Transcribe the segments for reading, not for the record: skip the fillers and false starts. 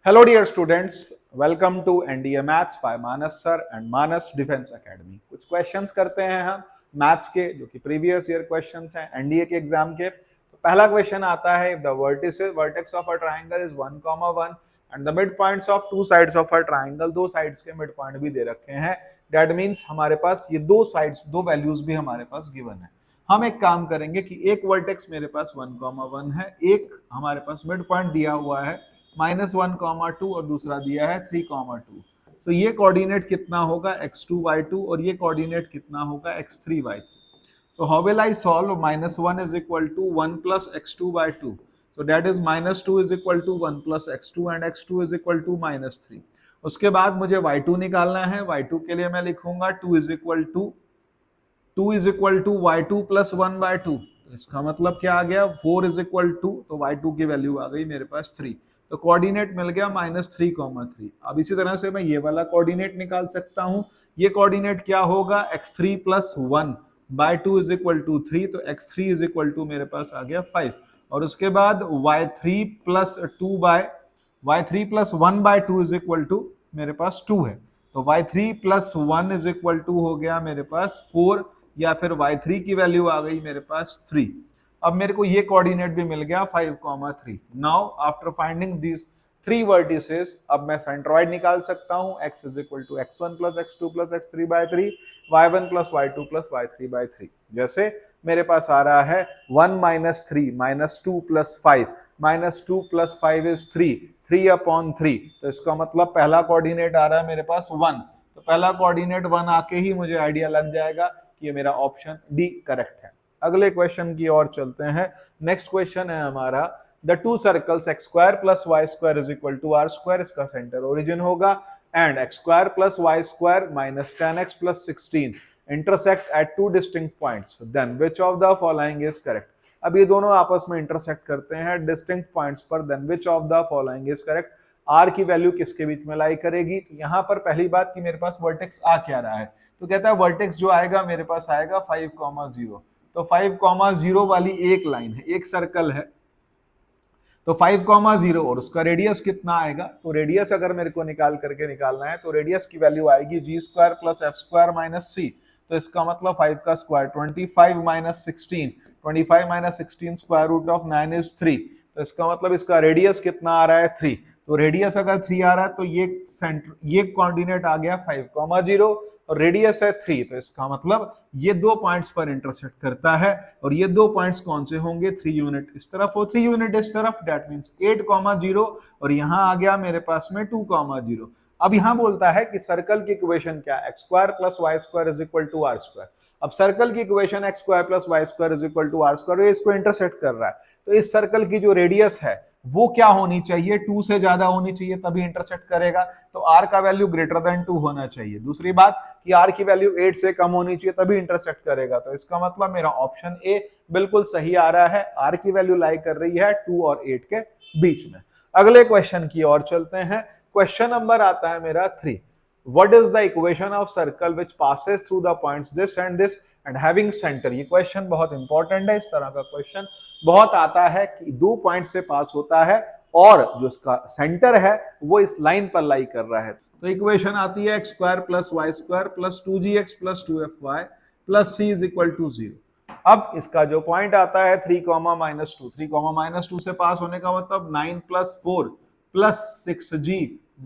Hello dear students, welcome to NDA Maths by Manas sir and Manas Defense Academy। कुछ questions करते हैं हम maths के जो कि प्रीवियस ईयर क्वेश्चंस हैं एनडीए के एग्जाम के। तो पहला क्वेश्चन आता है, the vertex of a triangle is 1,1 and the mid points of two sides of a triangle, दो साइड्स के मिड पॉइंट भी दे रखे हैं। दैट मींस हमारे पास ये दो साइड्स, दो वैल्यूज भी हमारे पास गिवन है। हम एक काम करेंगे कि एक वर्टेक्स मेरे पास 1,1 है, एक हमारे पास मिड पॉइंट दिया हुआ है -1,2 और दूसरा दिया है 3,2। सो ये कोऑर्डिनेट कितना होगा x2y2 और ये कोऑर्डिनेट कितना होगा x3y3। So how will I solve? -1 is equal to 1 plus x2/2. So that is -2 is equal to 1 plus x2 and x2 is equal to -3. उसके बाद मुझे y2 निकालना है। y2 के लिए मैं लिखूंगा 2 is equal to y2 plus 1/2। इसका मतलब क्या आ गया, 4 is equal to, तो y2 की वैल्यू आ गई मेरे पास 3। तो कोऑर्डिनेट मिल गया -3,3। अब इसी तरह से मैं ये वाला कोऑर्डिनेट निकाल सकता हूं। ये कोऑर्डिनेट क्या होगा, x3 plus 1/2 is equal to 3, तो x3 is equal to मेरे पास आ गया 5। और उसके बाद y3 plus 1/2 is equal to मेरे पास 2 है, तो y3 plus 1 is equal to हो गया मेरे पास 4, या फिर y3 की वैल्यू आ गई मेरे पास 3। अब मेरे को ये कोऑर्डिनेट भी मिल गया 5,3। Now after finding these three vertices, अब मैं सेंट्रॉइड निकाल सकता हूं। x is equal to x1 plus x2 plus x3/3, y1 plus y2 plus y3/3। जैसे मेरे पास आ रहा है 1 minus 3 minus 2 plus 5 minus 2 plus 5 is 3/3। तो इसका मतलब पहला कोऑर्डिनेट आ रहा है मेरे पास 1, तो पहला कोऑर्डिनेट 1 आके ही मुझे आइडिया लग जाएगा कि ये मेरा ऑप्शन डी करेक्ट है। अगले क्वेश्चन की ओर चलते हैं। नेक्स्ट क्वेश्चन है हमारा, the two circles x² plus y² is equal to r², इसका सेंटर ओरिजिन होगा, and x² plus y² minus 10x plus 16 intersect at two distinct points, then which of the following is correct। अब ये दोनों आपस में intersect करते हैं distinct points पर, then which of the following is correct. R की वैल्यू किसके बीच में लाई करेगी। तो यहाँ पर पहली बात कि मेरे पास वर्टेक्स आ क्या रहा है, तो कहता है वर्टेक्स जो आएगा मेरे पास आएगा 5,0। तो 5,0 वाली एक लाइन है, एक सर्कल है, तो 5,0 और उसका रेडियस कितना आएगा। तो रेडियस अगर मेरे को निकालना है तो रेडियस की वैल्यू आएगी g² plus f² minus c। तो इसका मतलब 5 का square 25 minus 16, 25 minus 16 square root of 9 is 3। तो इसका मतलब इसका रेडियस कितना आ रहा है 3। तो रेडियस अगर 3 आ रहा है तो ये कोऑर्डिनेट आ गया 5,0 और रेडियस है 3। तो इसका मतलब ये दो पॉइंट्स पर इंटरसेक्ट करता है, और ये दो पॉइंट्स कौन से होंगे, 3 यूनिट इस तरफ और 3 यूनिट इस तरफ। दैट मींस 8,0 और यहां आ गया मेरे पास में 2,0। अब यहां बोलता है कि सर्कल की इक्वेशन क्या, x² plus y² is equal to r²। अब सर्कल की equation x² plus y² is equal to r², ये इसको इंटरसेक्ट कर रहा है। तो इस सर्कल की जो रेडियस है वो क्या होनी चाहिए, 2 से ज्यादा होनी चाहिए तभी इंटरसेक्ट करेगा। तो r का वैल्यू ग्रेटर देन 2 होना चाहिए। दूसरी बात कि r की वैल्यू 8 से कम होनी चाहिए तभी इंटरसेक्ट करेगा। तो इसका मतलब मेरा ऑप्शन ए बिल्कुल सही आ रहा है, r की वैल्यू लाई कर रही है 2 और 8 के बीच में। अगले क्वेश्चन की ओर चलते हैं। क्वेश्चन नंबर आता है मेरा 3। What is the equation of circle which passes through the points this and having center। ये क्वेश्चन बहुत इंपॉर्टेंट है। इस तरह का क्वेश्चन बहुत आता है कि दो पॉइंट से पास होता है और जो इसका सेंटर है वो इस लाइन पर लाई कर रहा है। तो इक्वेशन आती है x² plus y² plus 2gx plus 2fy plus c is equal to 0। अब इसका जो पॉइंट आता है 3,-2, 3,-2 से पास होने का मतलब 9 plus 4 plus 6g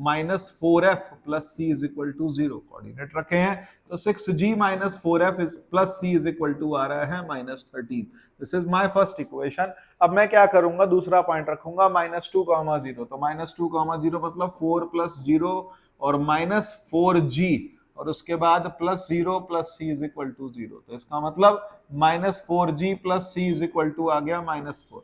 minus 4f plus c is equal to 0 coordinate रखे हैं। तो 6g minus 4f is plus c is equal to आ रहा है -13। This is my first equation. अब मैं क्या करूंगा, दूसरा पॉइंट रखूंगा -2,0। तो -2,0 मतलब 4 plus 0 और -4g और उसके बाद +0 plus c is equal to 0। तो इसका मतलब -4g plus c is equal to आ गया -4।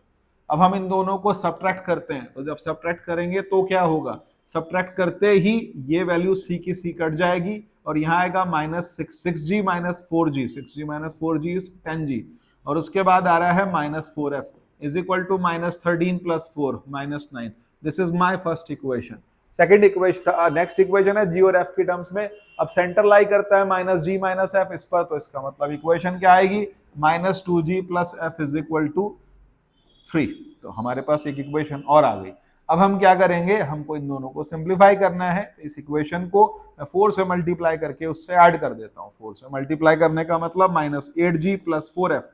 अब हम इन दोनों को सब्ट्रैक्ट करते हैं, तो जब सब्ट्रैक्ट करेंगे तो क्या होगा, सब्ट्रैक्ट करते ही ये वैल्यू c की c कट जाएगी और यहाँ आएगा -6g minus 4g, 6g minus 4g is 10g और उसके बाद आ रहा है -4f is equal to -13 plus 4 -9। This is my first equation. Second equation, next equation है g और f की टर्म्स में। अब सेंटर लाई करता है -g minus f इस पर, तो इसका मतलब इक्वेशन क्या आएगी, -2g plus f is equal to 3। तो हमारे पास एक इक्वेशन और आ गई। अब हम क्या करेंगे, हमको इन दोनों को सिंप्लीफाई करना है। तो इस इक्वेशन को मैं 4 से मल्टीप्लाई करके उससे ऐड कर देता हूँ। 4 से मल्टीप्लाई करने का मतलब -8g + 4f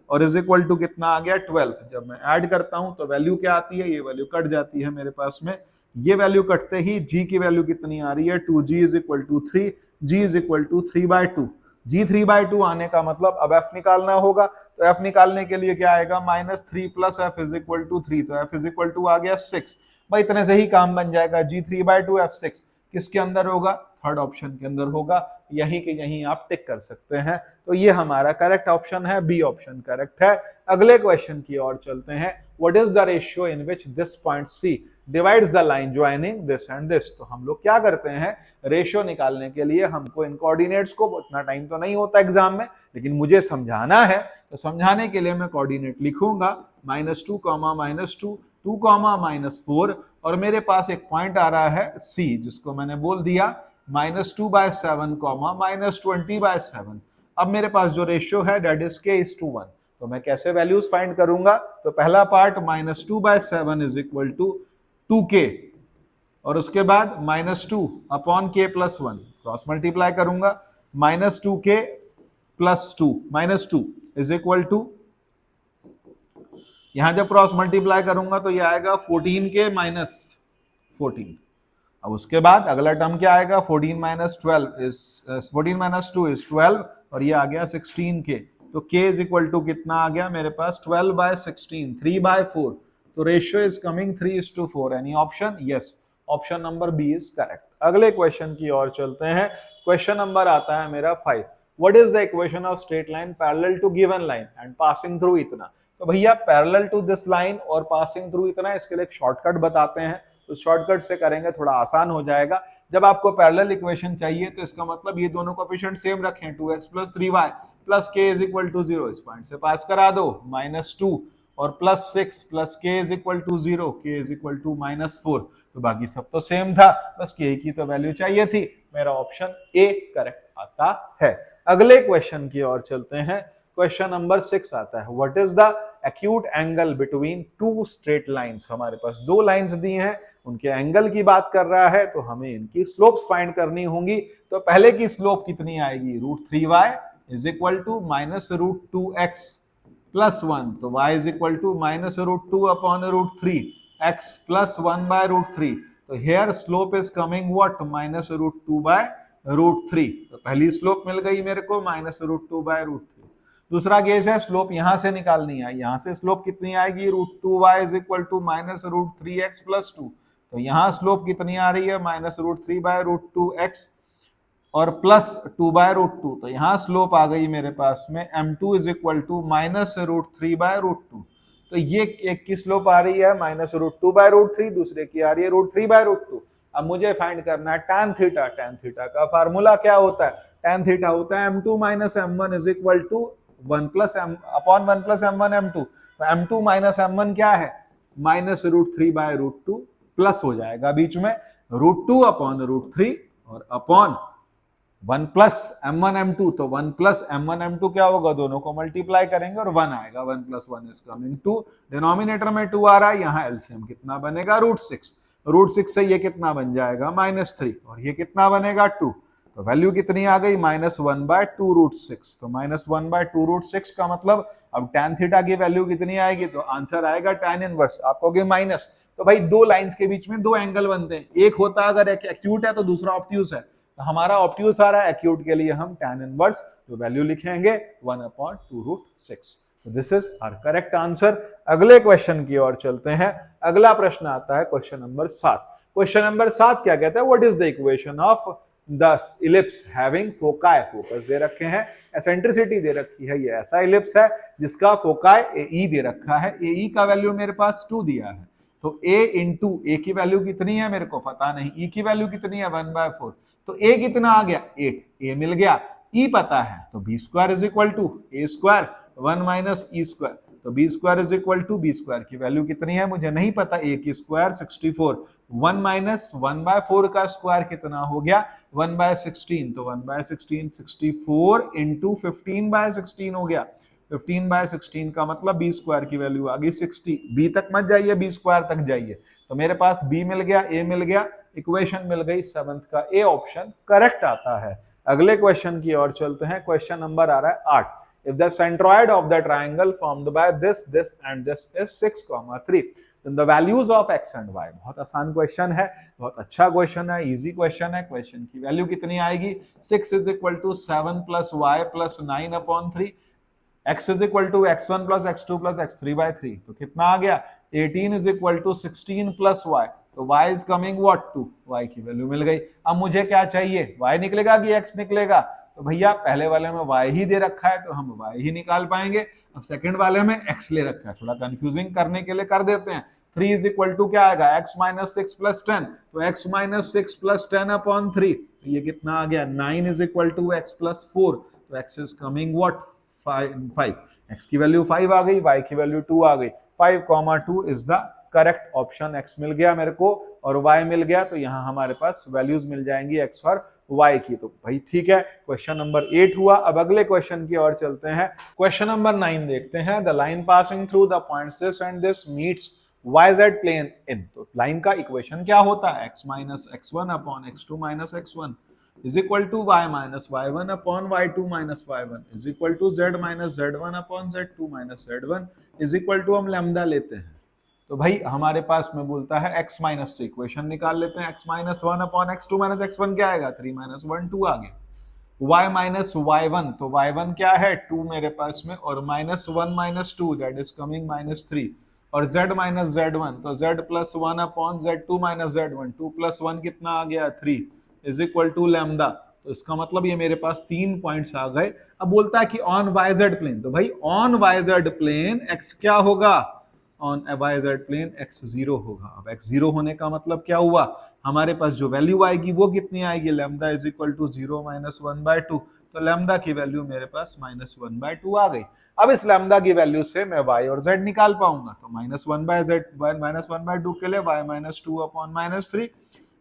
और इज इक्वल टू कितना आ गया 12। जब मैं ऐड करता हूं तो वैल्यू क्या आती है, ये वैल्यू कट जाती है मेरे पास में। ये वैल्यू कटते ही g की वैल्यू कितनी आ रही है 2g is equal to 3, g is equal to 3/2। g 3/2 आने का मतलब अब f निकालना होगा। तो f निकालने के लिए क्या आएगा, -3 + f इज इक्वल टू 3। तो f इज इक्वल टू आ गया 6। भाई इतने से ही काम बन जाएगा। g 3/2 f 6 किसके अंदर होगा, थर्ड ऑप्शन के अंदर होगा। यहीं के यहीं आप टिक कर सकते हैं। तो ये हमारा करेक्ट ऑप्शन है, बी ऑप्शन करेक्ट है। अगले क्वेश्चन की ओर चलते हैं। What is the ratio in which this point C divides the line joining this and this. तो हम लोग क्या करते हैं, रेशियो निकालने के लिए हमको इन कोऑर्डिनेट्स को, उतना टाइम तो नहीं होता एग्जाम में, लेकिन मुझे समझाना है, तो समझाने के लिए मैं कोऑर्डिनेट लिखूंगा -2, -2, 2, -4 और मेरे पास एक पॉइंट आ रहा है C, जिसको मैंने बोल दिया -2/7, -20/7। अब मेरे पास जो रेशियो है दैट इज k:1। तो मैं कैसे वैल्यूज फाइंड करूंगा, तो पहला part -2/7 is equal to 2k और उसके बाद -2 अपॉन k + 1 क्रॉस मल्टीप्लाई करूंगा। -2k + 2 -2 इज इक्वल टू, यहां जब क्रॉस मल्टीप्लाई करूंगा तो ये आएगा 14k - 14। अब उसके बाद अगला टर्म क्या आएगा, 14 - 2 इज 12 और ये आ गया 16k। तो k इज इक्वल टू कितना आ गया मेरे पास 12/16, 3/4। तो ratio is coming 3:4। Any option, yes, option number B is correct. अगले क्वेश्चन की ओर चलते हैं। क्वेश्चन नंबर आता है मेरा 5। What is the equation of straight line parallel to given line and passing through इतना। तो भैया पैरेलल टू दिस लाइन और पासिंग थ्रू इतना, इसके लिए एक शॉर्टकट बताते हैं। तो शॉर्टकट से करेंगे थोड़ा आसान हो जाएगा। जब आपको पैरेलल इक्वेशन चाहिए तो इसका मतलब ये दोनों कोएफिशिएंट सेम रखें, 2x + 3y + k = 0। इस पॉइंट से पास करा दो, -2 और +6 + k = 0, k = -4। तो बाकी सब तो सेम था, बस k की तो वैल्यू चाहिए थी। मेरा ऑप्शन ए करेक्ट आता है। अगले क्वेश्चन की ओर चलते हैं। क्वेश्चन नंबर 6 आता है। What is the acute angle between two straight lines. हमारे पास दो लाइंस दी हैं, उनके एंगल की बात कर रहा है, तो हमें इनकी स्लोप्स फाइंड करनी होंगी। तो पहले की स्लोप कितनी आएगी, √3y is equal to -√2x + 1। तो y is equal to -√2 upon √3 x + 1/√3। तो here slope is coming what, -√2/√3। तो पहली स्लोप मिल गई मेरे को -√2/√3। दूसरा केस है, स्लोप यहां से निकालनी है। यहां से स्लोप कितनी आएगी, √2y is equal to -√3x + 2। तो यहां स्लोप कितनी आ रही है, -√3/√2x और +2/√2। तो यहां स्लोप आ गई मेरे पास में m2 इज इक्वल टू -√3/√2। तो ये एक की स्लोप आ रही है -√2/√3, दूसरे की आ रही है √3/√2। अब मुझे फाइंड करना है tan थीटा। tan थीटा का फार्मूला क्या होता है, tan थीटा होता है m2 - m1 is equal to 1 + m upon 1 + m1 m2। तो m2 - m1 क्या है, -√3/√2 प्लस हो जाएगा बीच में √2 अपॉन √3 और अपॉन 1 + m1 m2। तो 1 + m1 m2 क्या होगा, दोनों को मल्टीप्लाई करेंगे और 1 आएगा। 1 + 1 इज कमिंग 2। डिनोमिनेटर में 2 आ रहा है, यहाँ एलसीएम कितना बनेगा, √6। √6 से ये कितना बन जाएगा, -3 और ये कितना बनेगा 2। तो वैल्यू कितनी आ गई, -1/2√6। तो -1/2√6 का मतलब अब tan थीटा की वैल्यू कितनी आएगी, तो आंसर आएगा tan इनवर्स। आप कहोगे माइनस, तो भाई दो लाइंस के बीच में दो एंगल बनते हैं, एक होता अगर एक्यूट है तो दूसरा ऑब्ट्यूज है। तो हमारा ऑब्ट्यूज आ रहा है, एक्यूट के लिए हम tan इनवर्स जो वैल्यू लिखेंगे 1/2√6। तो this is our correct answer. अगले क्वेश्चन की ओर चलते हैं। अगला प्रश्न आता है क्वेश्चन नंबर 7। क्वेश्चन नंबर 7 क्या कहता है, what is the equation of the ellipse having foci. Focus दे रखे हैं, एसेंट्रिसिटी दे रखी है, ये ऐसा इलिप्स है जिसका फोकाई AE दे रखा है। AE का वैल्यू मेरे पास 2 दिया है। तो A इंटू A की वैल्यू कितनी है मेरे को पता नहीं, E की वैल्यू कितनी है 1/4। तो A कितना आ गया 8, A मिल गया, E पता है। तो b² is equal to A² 1 - E²। तो b² is equal to b² की वैल्यू कितनी है मुझे नहीं पता, A की स्क्वायर 64, 1 - 1/4 का स्क्वायर कितना हो गया 1/16। तो 1/16 64 इंटू 15/16 हो गया। 15/16 का मतलब b² की वैल्यू आ गई 60। b तक मत जाइए, b² तक जाइए। तो मेरे पास बी मिल गया, ए मिल गया, इक्वेशन मिल गई, सेवंथ का ए ऑप्शन करेक्ट आता है। अगले क्वेश्चन की ओर चलते हैं। क्वेश्चन नंबर आ रहा है 8। If the centroid of the triangle formed by this and this is 6, 3, then the values of x and y। बहुत आसान क्वेश्चन है, बहुत अच्छा क्वेश्चन है, इजी क्वेश्चन है। क्वेश्चन की वैल्यू कितनी आएगी? 6 is equal to 7 plus y plus 9 upon 3, x is equal to x1 plus x2 plus x3 by 3। तो कितना आ गया? 18 is equal to 16 plus y। तो y is coming what? 2। y की वैल्यू मिल गई। अब मुझे क्या चाहिए? y निकलेगा कि x निकलेगा? तो भैया पहले वाले में y ही दे रखा है तो हम y ही निकाल पाएंगे। अब सेकंड वाले में x ले रखा है, थोड़ा कंफ्यूजिंग करने के लिए कर देते हैं। 3 इज इक्वल टू क्या आएगा? x minus 6 plus 10। तो x माइनस 6 प्लस 10 अपॉन 3, तो ये कितना आ गया? 9 is equal to x plus 4। तो x is coming what? 5। x की वैल्यू 5 आ गई, y की वैल्यू 2 आ गई। 5, 2 is the correct option. x मिल गया मेरे को और y मिल गया, तो यहां हमारे पास वैल्यूज मिल जाएंगी x और y की। तो भाई ठीक है, क्वेश्चन नंबर 8 हुआ। अब अगले क्वेश्चन की ओर चलते हैं। क्वेश्चन नंबर 9 देखते हैं। The line passing through the points this and this meets yz plane in. तो लाइन का इक्वेशन क्या होता है? x minus x1 upon x2 minus x1 is equal to y minus y1 upon y2 minus y1 is equal to z minus z1 upon z2 minus z1 is equal to, हम lambda लेते हैं। तो भाई हमारे पास में बोलता है x minus, तो इक्वेशन निकाल लेते हैं। x minus 1 upon x2 minus x1 क्या आएगा? 3 माइनस 1 2 आ गया। y माइनस y1, तो y1 क्या है? 2 मेरे पास में, और minus 1 minus 2 that is coming minus 3, और z माइनस z1, तो z plus 1 upon z2 minus z1, 2 plus 1 कितना आ गया? 3 इज इक्वल टू लैम्डा। तो इसका मतलब ये मेरे पास 3 पॉइंट्स आ गए। अब बोलता है कि ऑन yz प्लेन, तो भाई ऑन yz प्लेन x क्या होगा? ऑन yz प्लेन x 0 होगा। अब x 0 होने का मतलब क्या हुआ? हमारे पास जो वैल्यू आएगी वो कितनी आएगी? Lambda is equal to 0 minus 1/2। तो लैम्डा की वैल्यू मेरे पास माइनस 1/2 आ गई। अब इस लैम्डा की वैल्यू से मैं y और z निकाल पाऊंगा। तो माइनस 1/2 के लिए y minus 2 upon minus 3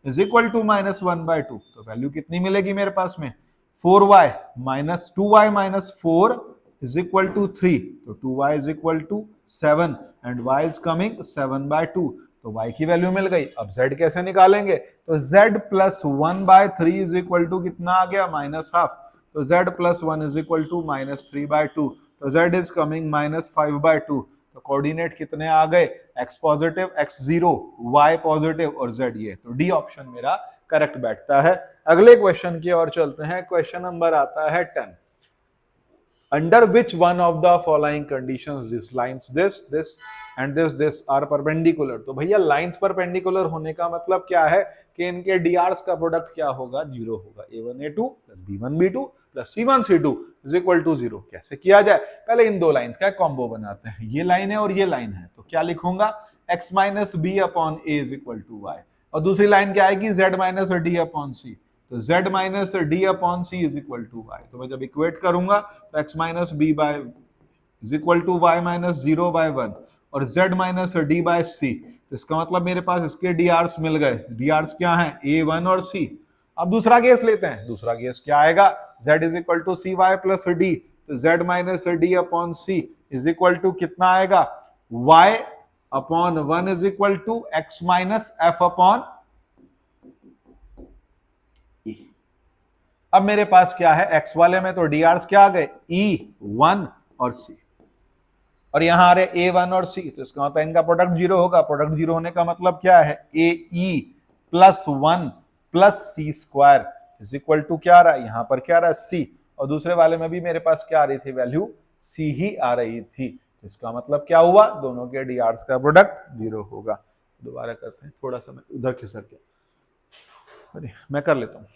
is equal to minus 1/2। तो वैल्यू कितनी मिलेगी मेरे पास में? 4y minus 2y minus 4 is equal to 3, तो 2y is equal to 7 and y is coming 7/2। तो y की वैल्यू मिल गई। अब z कैसे निकालेंगे? तो z plus 1/3 is equal to कितना आ गया? Minus half. तो z plus 1 is equal to minus 3/2। तो z is coming माइनस 5/2। तो कोऑर्डिनेट कितने आ गए? x positive, x 0, y positive और z ये। तो डी ऑप्शन मेरा करेक्ट बैठता है। अगले क्वेश्चन की ओर चलते हैं। क्वेश्चन नंबर आता है 10। Under which one of the following conditions these lines this and this are perpendicular? तो भैया लाइंस परपेंडिकुलर होने का मतलब क्या है? कि इनके drs का प्रोडक्ट क्या होगा? 0 होगा। a1a2 plus b1b2 plus c1c2 is equal to 0। कैसे किया जाए? पहले इन दो लाइंस का कॉम्बो बनाते हैं। ये लाइन है और ये लाइन है, तो क्या लिखूंगा? x minus B upon A is equal to Y, और दूसरी लाइन क्या आएगी? z minus D upon C. तो z minus D upon C is equal to Y. तो मैं जब इक्वेट करूंगा तो x minus B by is equal to Y minus 0/1 और z minus D by C. तो इसका मतलब मेरे पास इसके drs मिल गए। drs क्या है? a1 और c। अब दूसरा केस लेते हैं। दूसरा केस क्या आएगा? z is equal to C Y plus D. तो z minus D upon C is equal to कितना आएगा? y upon 1 is equal to x minus F upon. अब मेरे पास क्या है? x वाले में तो drs क्या आ गए? e1 और c, और यहां आ रहे a1 और c। तो इसका मतलब इनका प्रोडक्ट 0 होगा। प्रोडक्ट 0 होने का मतलब क्या है? ae plus 1 plus c square is equal to क्या आ रहा है? यहां पर क्या आ रहा है? c, और दूसरे वाले में भी मेरे पास क्या आ रही थी? वैल्यू c ही आ रही थी। तो इसका मतलब क्या हुआ? दोनों के drs का प्रोडक्ट 0 होगा। दोबारा करते हैं, थोड़ा सा मैं उधर खिसक गया, मैं कर लेता हूं।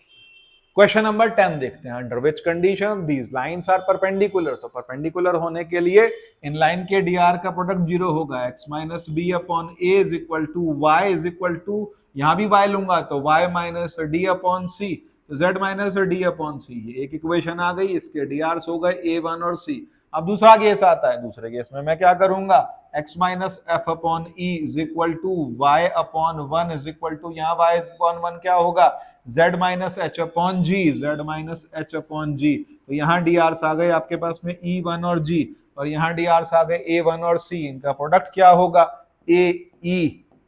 क्वेश्चन नंबर 10 देखते हैं। Under which condition these lines are perpendicular? तो परपेंडिकुलर होने के लिए इन लाइन के dr का प्रोडक्ट 0 होगा। x minus B upon A is equal to Y is equal to, यहां भी y लूंगा तो y minus D upon C, तो z minus D upon C. ये एक इक्वेशन आ गई। इसके drs हो गए a1 और c। अब दूसरा केस आता है। दूसरे केस में मैं क्या करूंगा? x minus F upon E is equal to Y upon 1 is equal to, यहाँ y अपॉन 1 क्या होगा? z minus H upon G, z minus H upon G. तो यहाँ drs आ गए आपके पास में e1 और g, और यहाँ drs आ गए a1 और c। इनका प्रोडक्ट क्या होगा? a e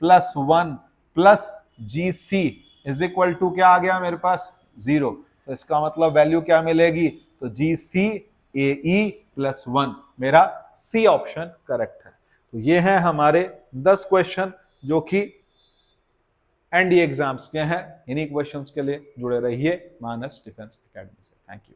plus 1 plus G C is equal to क्या आ गया मेरे पास 0। तो इसका मतलब वैल्यू क्या मिलेगी, तो जी सी ए ई प्लस 1, मेरा सी ऑप्शन करेक्ट है। तो ये हैं हमारे 10 क्वेश्चन जो कि एनडीए एग्जाम्स के हैं। इन्हीं क्वेश्चंस के लिए जुड़े रहिए मानस डिफेंस एकेडमी से। Thank you.